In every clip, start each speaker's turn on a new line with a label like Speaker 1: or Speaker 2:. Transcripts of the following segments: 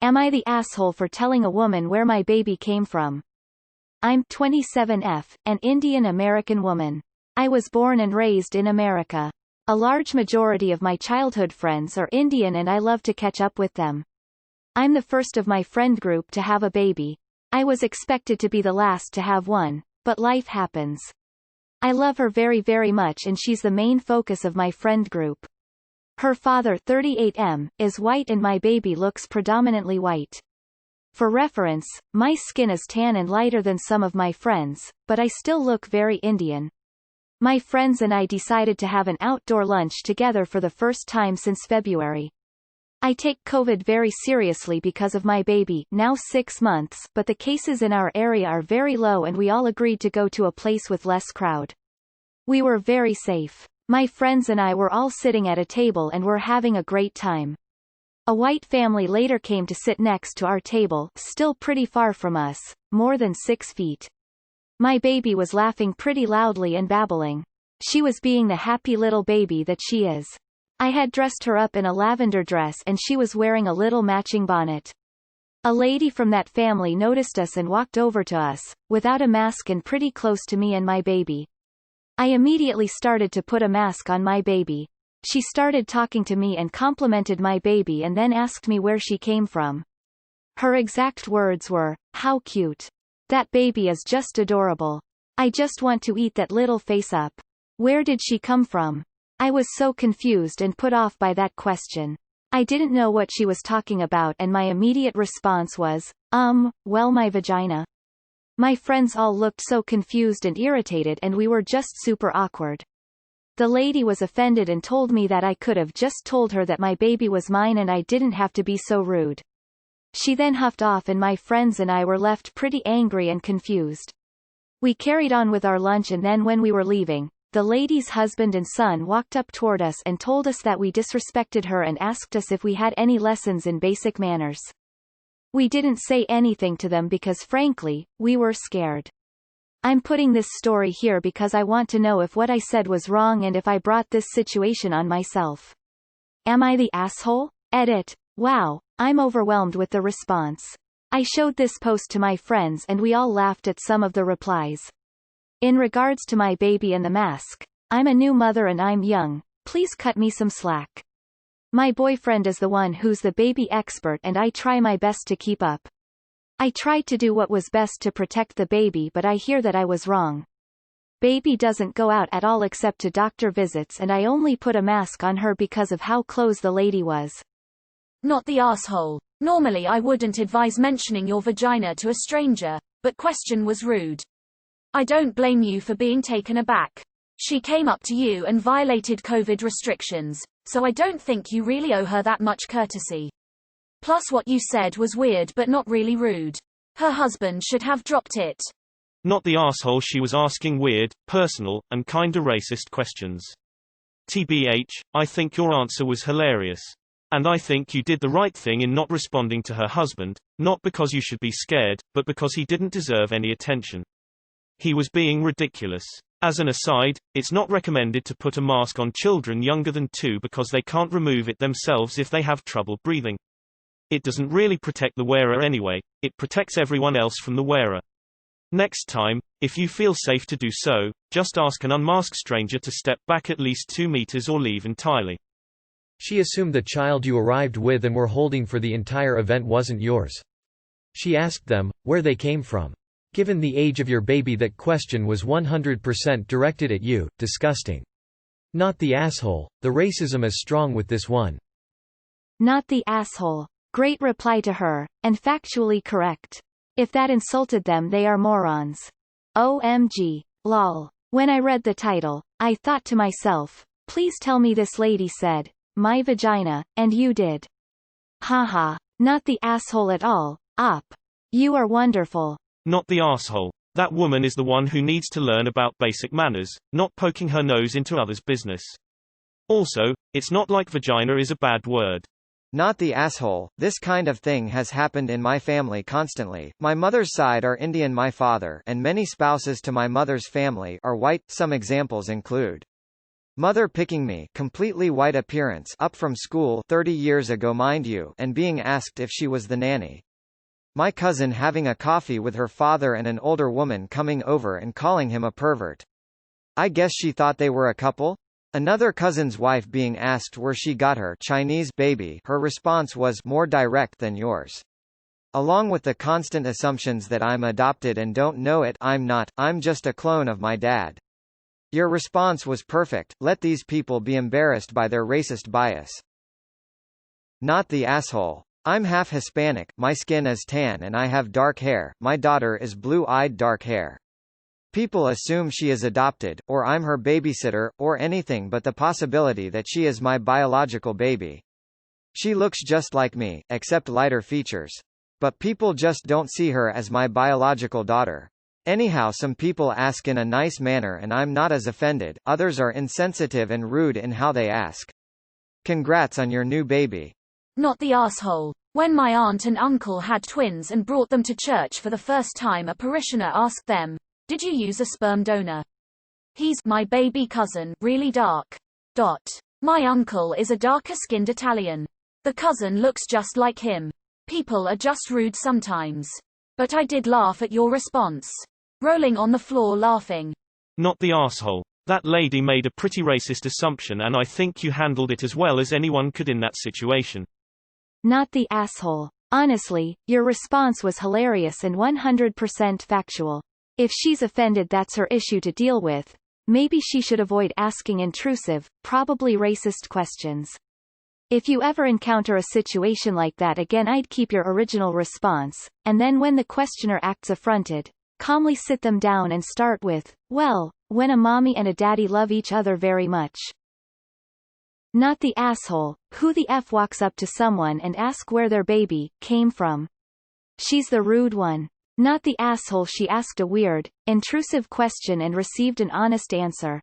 Speaker 1: Am I the asshole for telling a woman where my baby came from? I'm 27F, an Indian American woman. I was born and raised in America. A large majority of my childhood friends are Indian and I love to catch up with them. I'm the first of my friend group to have a baby. I was expected to be the last to have one, but life happens. I love her very very much and she's the main focus of my friend group. Her father 38M, is white and my baby looks predominantly white. For reference, my skin is tan and lighter than some of my friends, but I still look very Indian. My friends and I decided to have an outdoor lunch together for the first time since February. I take COVID very seriously because of my baby, now 6 months, but the cases in our area are very low and we all agreed to go to a place with less crowd. We were very safe. My friends and I were all sitting at a table and were having a great time. A white family later came to sit next to our table, still pretty far from us, more than 6 feet. My baby was laughing pretty loudly and babbling. She was being the happy little baby that she is. I had dressed her up in a lavender dress and she was wearing a little matching bonnet. A lady from that family noticed us and walked over to us, without a mask and pretty close to me and my baby. I immediately started to put a mask on my baby. She started talking to me and complimented my baby and then asked me where she came from. Her exact words were, "How cute. That baby is just adorable. I just want to eat that little face up. Where did she come from?" I was so confused and put off by that question. I didn't know what she was talking about and my immediate response was, well my vagina. My friends all looked so confused and irritated and we were just super awkward. The lady was offended and told me that I could have just told her that my baby was mine and I didn't have to be so rude. She then huffed off and my friends and I were left pretty angry and confused. We carried on with our lunch and then when we were leaving, the lady's husband and son walked up toward us and told us that we disrespected her and asked us if we had any lessons in basic manners. We didn't say anything to them because frankly, we were scared. I'm putting this story here because I want to know if what I said was wrong and if I brought this situation on myself. Am I the asshole? Edit. Wow, I'm overwhelmed with the response. I showed this post to my friends and we all laughed at some of the replies. In regards to my baby and the mask, I'm a new mother and I'm young, please cut me some slack. My boyfriend is the one who's the baby expert and I try my best to keep up. I tried to do what was best to protect the baby but I hear that I was wrong. Baby doesn't go out at all except to doctor visits and I only put a mask on her because of how close the lady was.
Speaker 2: Not the asshole. Normally I wouldn't advise mentioning your vagina to a stranger, but question was rude. I don't blame you for being taken aback. She came up to you and violated COVID restrictions, so I don't think you really owe her that much courtesy. Plus what you said was weird but not really rude. Her husband should have dropped it.
Speaker 3: Not the asshole, she was asking weird, personal, and kinda racist questions. TBH, I think your answer was hilarious. And I think you did the right thing in not responding to her husband, not because you should be scared, but because he didn't deserve any attention. He was being ridiculous. As an aside, it's not recommended to put a mask on children younger than 2 because they can't remove it themselves if they have trouble breathing. It doesn't really protect the wearer anyway, it protects everyone else from the wearer. Next time, if you feel safe to do so, just ask an unmasked stranger to step back at least 2 meters or leave entirely.
Speaker 4: She assumed the child you arrived with and were holding for the entire event wasn't yours. She asked them, where they came from. Given the age of your baby, that question was 100% directed at you. Disgusting. Not the asshole. The racism is strong with this one.
Speaker 1: Not the asshole. Great reply to her, and factually correct. If that insulted them, they are morons. OMG. Lol. When I read the title, I thought to myself, please tell me this lady said, my vagina, and you did. Haha. Not the asshole at all. Op. You are wonderful.
Speaker 3: Not the asshole. That woman is the one who needs to learn about basic manners, not poking her nose into others' business. Also, it's not like vagina is a bad word.
Speaker 5: Not the asshole. This kind of thing has happened in my family constantly. My mother's side are Indian, my father, and many spouses to my mother's family are white. Some examples include Mother picking me, completely white appearance, up from school 30 years ago mind you, and being asked if she was the nanny. My cousin having a coffee with her father and an older woman coming over and calling him a pervert. I guess she thought they were a couple? Another cousin's wife being asked where she got her Chinese baby, her response was more direct than yours. Along with the constant assumptions that I'm adopted and don't know it, I'm not, I'm just a clone of my dad. Your response was perfect, let these people be embarrassed by their racist bias. Not the asshole. I'm half Hispanic, my skin is tan and I have dark hair, my daughter is blue-eyed dark hair. People assume she is adopted, or I'm her babysitter, or anything but the possibility that she is my biological baby. She looks just like me, except lighter features. But people just don't see her as my biological daughter. Anyhow, some people ask in a nice manner and I'm not as offended, others are insensitive and rude in how they ask. Congrats on your new baby.
Speaker 2: Not the asshole. When my aunt and uncle had twins and brought them to church for the first time, a parishioner asked them, "Did you use a sperm donor?" He's my baby cousin, really dark. My uncle is a darker-skinned Italian. The cousin looks just like him. People are just rude sometimes. But I did laugh at your response. Rolling on the floor laughing.
Speaker 3: Not the asshole. That lady made a pretty racist assumption and I think you handled it as well as anyone could in that situation.
Speaker 1: Not the asshole. Honestly, your response was hilarious and 100% factual. If she's offended, that's her issue to deal with. Maybe she should avoid asking intrusive, probably racist questions. If you ever encounter a situation like that again, I'd keep your original response, and then when the questioner acts affronted, calmly sit them down and start with, "Well, when a mommy and a daddy love each other very much." Not the asshole. Who the F walks up to someone and asks where their baby came from? She's the rude one. Not the asshole. She asked a weird, intrusive question and received an honest answer.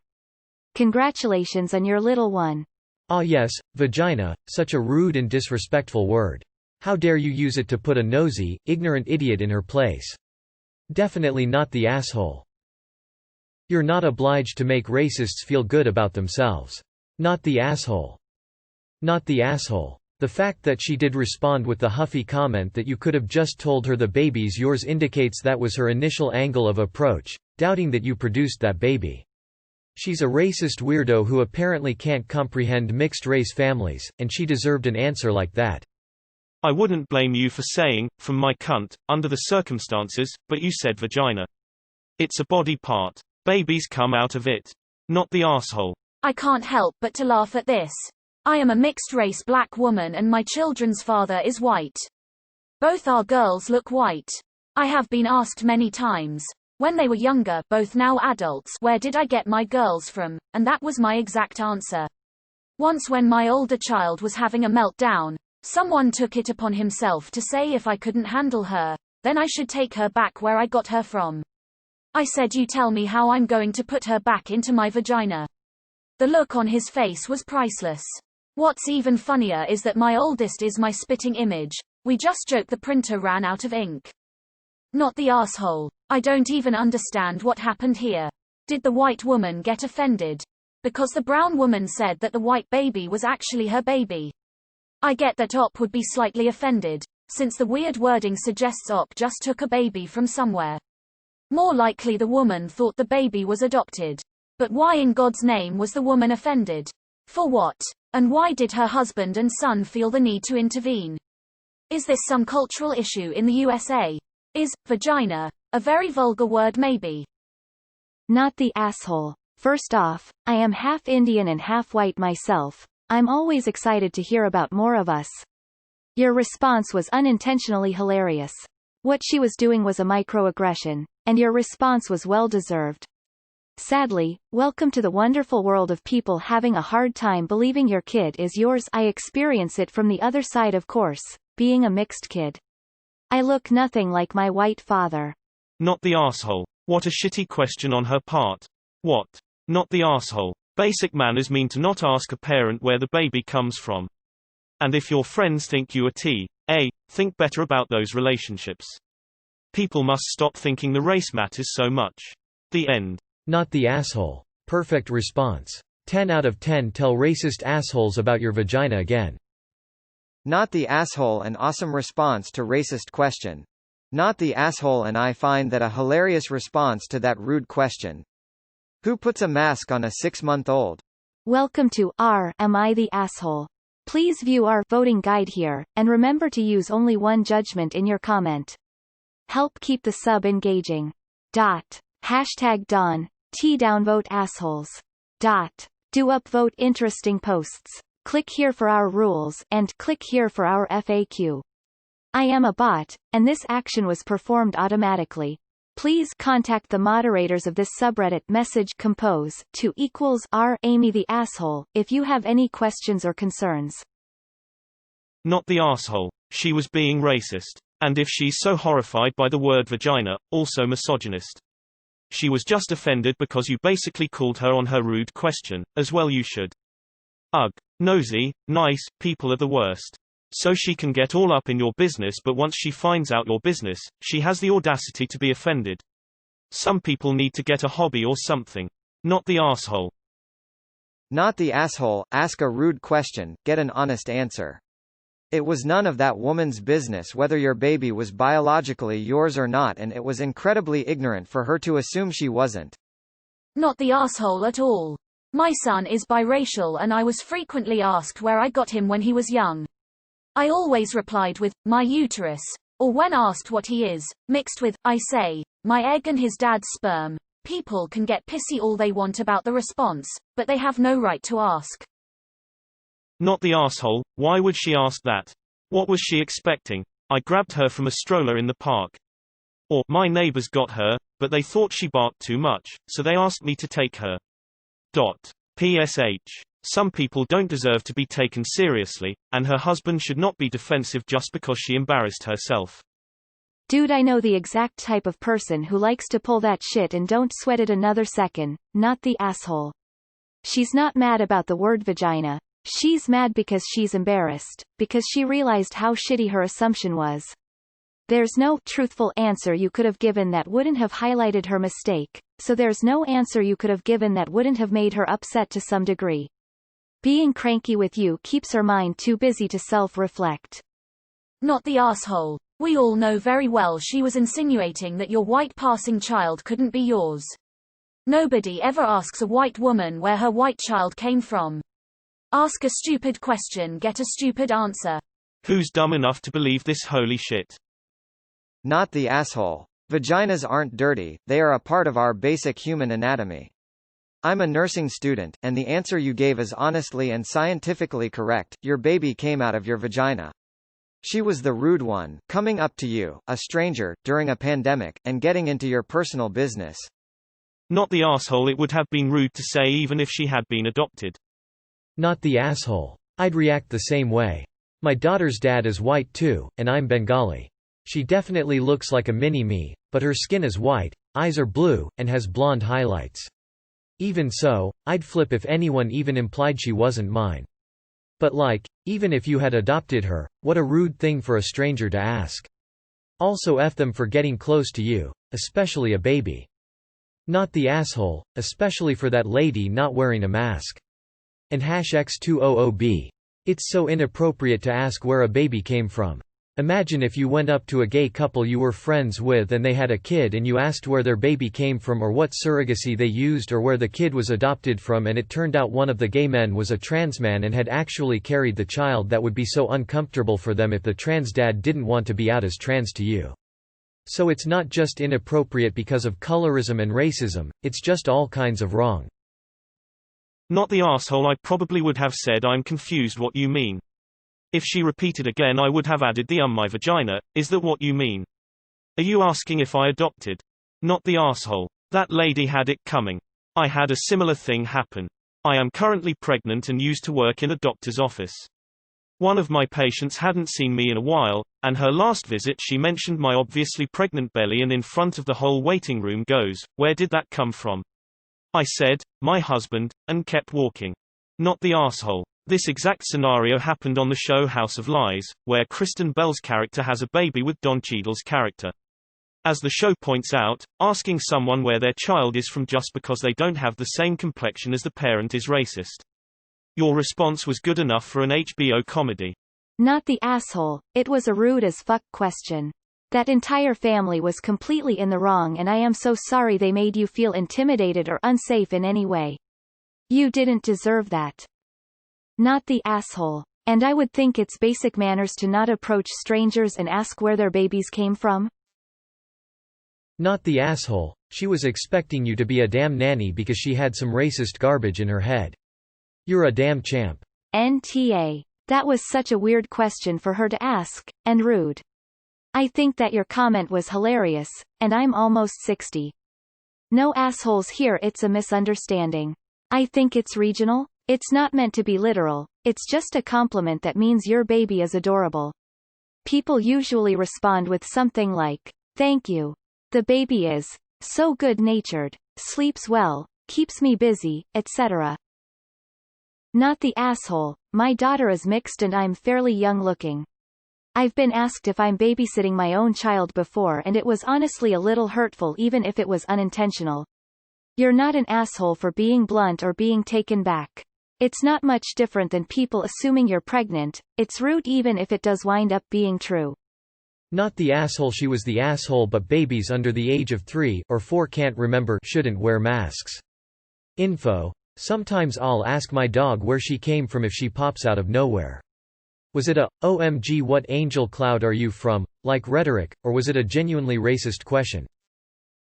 Speaker 1: Congratulations on your little one.
Speaker 4: Ah yes, vagina, such a rude and disrespectful word. How dare you use it to put a nosy, ignorant idiot in her place. Definitely not the asshole. You're not obliged to make racists feel good about themselves. Not the asshole. Not the asshole. The fact that she did respond with the huffy comment that you could have just told her the baby's yours indicates that was her initial angle of approach, doubting that you produced that baby. She's a racist weirdo who apparently can't comprehend mixed-race families, and she deserved an answer like that.
Speaker 3: I wouldn't blame you for saying, "From my cunt," under the circumstances, but you said vagina. It's a body part. Babies come out of it. Not the asshole.
Speaker 2: I can't help but to laugh at this. I am a mixed-race black woman and my children's father is white. Both our girls look white. I have been asked many times, when they were younger, both now adults, where did I get my girls from, and that was my exact answer. Once when my older child was having a meltdown, someone took it upon himself to say if I couldn't handle her, then I should take her back where I got her from. I said, "You tell me how I'm going to put her back into my vagina." The look on his face was priceless. What's even funnier is that my oldest is my spitting image. We just joked the printer ran out of ink. Not the asshole. I don't even understand what happened here. Did the white woman get offended? Because the brown woman said that the white baby was actually her baby. I get that Op would be slightly offended, since the weird wording suggests Op just took a baby from somewhere. More likely the woman thought the baby was adopted. But why in God's name was the woman offended? For what? And why did her husband and son feel the need to intervene? Is this some cultural issue in the USA? Is vagina a very vulgar word maybe?
Speaker 1: Not the asshole. First off, I am half Indian and half white myself. I'm always excited to hear about more of us. Your response was unintentionally hilarious. What she was doing was a microaggression, and your response was well-deserved. Sadly, welcome to the wonderful world of people having a hard time believing your kid is yours. I experience it from the other side, of course, being a mixed kid. I look nothing like my white father.
Speaker 3: Not the asshole. What a shitty question on her part. What? Not the asshole. Basic manners mean to not ask a parent where the baby comes from. And if your friends think you are T.A., think better about those relationships. People must stop thinking the race matters so much. The end.
Speaker 4: Not the asshole. Perfect response. 10 out of 10 tell racist assholes about your vagina again.
Speaker 5: Not the asshole, an awesome response to racist question. Not the asshole, and I find that a hilarious response to that rude question. Who puts a mask on a 6-month-old?
Speaker 1: Welcome to Am I the Asshole? Please view our voting guide here, and remember to use only one judgment in your comment. Help keep the sub engaging. Hashtag Dawn. Downvote assholes. Do upvote interesting posts. Click here for our rules, and click here for our FAQ. I am a bot, and this action was performed automatically. Please contact the moderators of this subreddit message compose to =Amy the asshole if you have any questions or concerns.
Speaker 3: Not the asshole. She was being racist. And if she's so horrified by the word vagina, also misogynist. She was just offended because you basically called her on her rude question, as well you should. Ugh. Nosy, nice, people are the worst. So she can get all up in your business, but once she finds out your business, she has the audacity to be offended. Some people need to get a hobby or something. Not the asshole.
Speaker 5: Not the asshole. Ask a rude question, get an honest answer. It was none of that woman's business whether your baby was biologically yours or not, and it was incredibly ignorant for her to assume she wasn't.
Speaker 2: Not the asshole at all. My son is biracial and I was frequently asked where I got him when he was young. I always replied with, my uterus, or when asked what he is, mixed with, I say, my egg and his dad's sperm. People can get pissy all they want about the response, but they have no right to ask.
Speaker 3: Not the asshole. Why would she ask that? What was she expecting? I grabbed her from a stroller in the park. Or, my neighbors got her, but they thought she barked too much, so they asked me to take her. PSH. Some people don't deserve to be taken seriously, and her husband should not be defensive just because she embarrassed herself.
Speaker 1: Dude, I know the exact type of person who likes to pull that shit and don't sweat it another second. Not the asshole. She's not mad about the word vagina. She's mad because she's embarrassed, because she realized how shitty her assumption was. There's no truthful answer you could have given that wouldn't have highlighted her mistake, so there's no answer you could have given that wouldn't have made her upset to some degree. Being cranky with you keeps her mind too busy to self-reflect.
Speaker 2: Not the asshole. We all know very well she was insinuating that your white passing child couldn't be yours. Nobody ever asks a white woman where her white child came from. Ask a stupid question, get a stupid answer.
Speaker 3: Who's dumb enough to believe this holy shit?
Speaker 5: Not the asshole. Vaginas aren't dirty, they are a part of our basic human anatomy. I'm a nursing student, and the answer you gave is honestly and scientifically correct. Your baby came out of your vagina. She was the rude one, coming up to you, a stranger, during a pandemic, and getting into your personal business.
Speaker 3: Not the asshole. It would have been rude to say even if she had been adopted.
Speaker 4: Not the asshole. I'd react the same way. My daughter's dad is white too, and I'm Bengali. She definitely looks like a mini-me, but her skin is white, eyes are blue, and has blonde highlights. Even so, I'd flip if anyone even implied she wasn't mine. But even if you had adopted her, what a rude thing for a stranger to ask. Also F them for getting close to you, especially a baby. Not the asshole, especially for that lady not wearing a mask. And #X200B. It's so inappropriate to ask where a baby came from. Imagine if you went up to a gay couple you were friends with and they had a kid and you asked where their baby came from or what surrogacy they used or where the kid was adopted from, and it turned out one of the gay men was a trans man and had actually carried the child. That would be so uncomfortable for them if the trans dad didn't want to be out as trans to you. So it's not just inappropriate because of colorism and racism, it's just all kinds of wrong.
Speaker 3: Not the asshole. I probably would have said I'm confused what you mean. If she repeated again I would have added the my vagina, is that what you mean? Are you asking if I adopted? Not the asshole. That lady had it coming. I had a similar thing happen. I am currently pregnant and used to work in a doctor's office. One of my patients hadn't seen me in a while, and her last visit she mentioned my obviously pregnant belly and in front of the whole waiting room goes, "Where did that come from?" I said, "My husband," and kept walking. Not the asshole. This exact scenario happened on the show House of Lies, where Kristen Bell's character has a baby with Don Cheadle's character. As the show points out, asking someone where their child is from just because they don't have the same complexion as the parent is racist. Your response was good enough for an HBO comedy.
Speaker 1: Not the asshole, it was a rude as fuck question. That entire family was completely in the wrong and I am so sorry they made you feel intimidated or unsafe in any way. You didn't deserve that. Not the asshole. And I would think it's basic manners to not approach strangers and ask where their babies came from?
Speaker 4: Not the asshole, she was expecting you to be a damn nanny because she had some racist garbage in her head. You're a damn champ.
Speaker 1: NTA. That was such a weird question for her to ask, and rude. I think that your comment was hilarious, and I'm almost 60. No assholes here, it's a misunderstanding. I think it's regional. It's not meant to be literal, it's just a compliment that means your baby is adorable. People usually respond with something like, thank you. The baby is so good-natured, sleeps well, keeps me busy, etc. Not the asshole, my daughter is mixed and I'm fairly young-looking. I've been asked if I'm babysitting my own child before and it was honestly a little hurtful even if it was unintentional. You're not an asshole for being blunt or being taken back. It's not much different than people assuming you're pregnant, it's rude even if it does wind up being true.
Speaker 4: Not the asshole, she was the asshole, but babies under the age of 3 or 4 can't remember shouldn't wear masks. Info. Sometimes I'll ask my dog where she came from if she pops out of nowhere. Was it a, OMG what angel cloud are you from, like rhetoric, or was it a genuinely racist question?